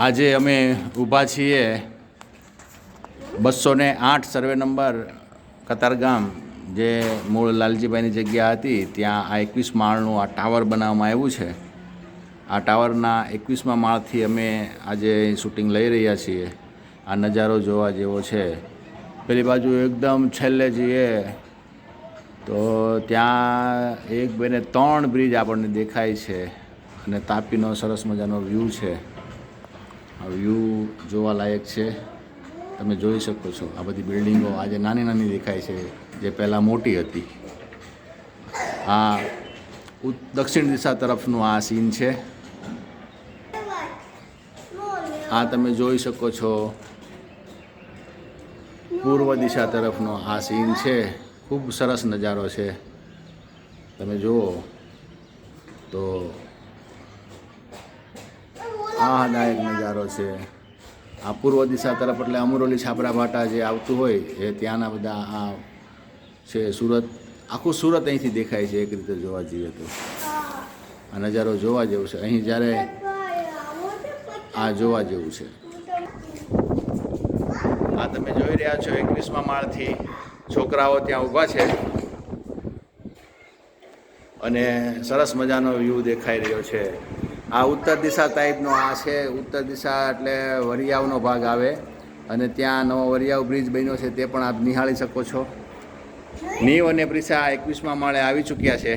આજે અમે ઊભા છીએ 208 સર્વે નંબર કતારગામ, જે મૂળ લાલજીભાઈની જગ્યા હતી ત્યાં આ 21 માળનું આ ટાવર બનાવવામાં આવ્યું છે. આ ટાવરના 21મા માળથી અમે આજે શૂટિંગ લઈ રહ્યા છીએ. આ નજારો જોવા જેવો છે. પેલી બાજુ એકદમ છેલ્લે જઈએ તો ત્યાં 1, 2 ને 3 બ્રિજ આપણને દેખાય છે અને તાપીનો સરસ મજાનો વ્યૂ છે. આ વ્યૂ જોવા લાયક છે. તમે જોઈ શકો છો આ બધી બિલ્ડિંગો આજે નાની નાની દેખાય છે, જે પહેલાં મોટી હતી. આ દક્ષિણ દિશા તરફનું આ સીન છે. આ તમે જોઈ શકો છો પૂર્વ દિશા તરફનો આ સીન છે. ખૂબ સરસ નજારો છે. તમે જુઓ તો આહલાદાયક નજારો છે. આ પૂર્વ દિશા તરફ એટલે અમરોલી છાપરા ભાટા જે આવતું હોય એ ત્યાંના બધા આ છે. સુરત, આખું સુરત અહીંથી દેખાય છે એક રીતે જોવા જઈએ તો. આ નજારો જોવા જેવું છે. અહીં જ્યારે આ જોવા જેવું છે. આ તમે જોઈ રહ્યા છો 21મા માળથી છોકરાઓ ત્યાં ઊભા છે અને સરસ મજાનો વ્યૂ દેખાઈ રહ્યો છે. આ ઉત્તર દિશા ટાઈપનો આ છે. ઉત્તર દિશા એટલે વરિયાવનો ભાગ આવે અને ત્યાં નવો વરિયાવ બ્રિજ બન્યો છે, તે પણ આપ નિહાળી શકો છો. નીવ અને પ્રિસા 21મા માળે આવી ચૂક્યા છે.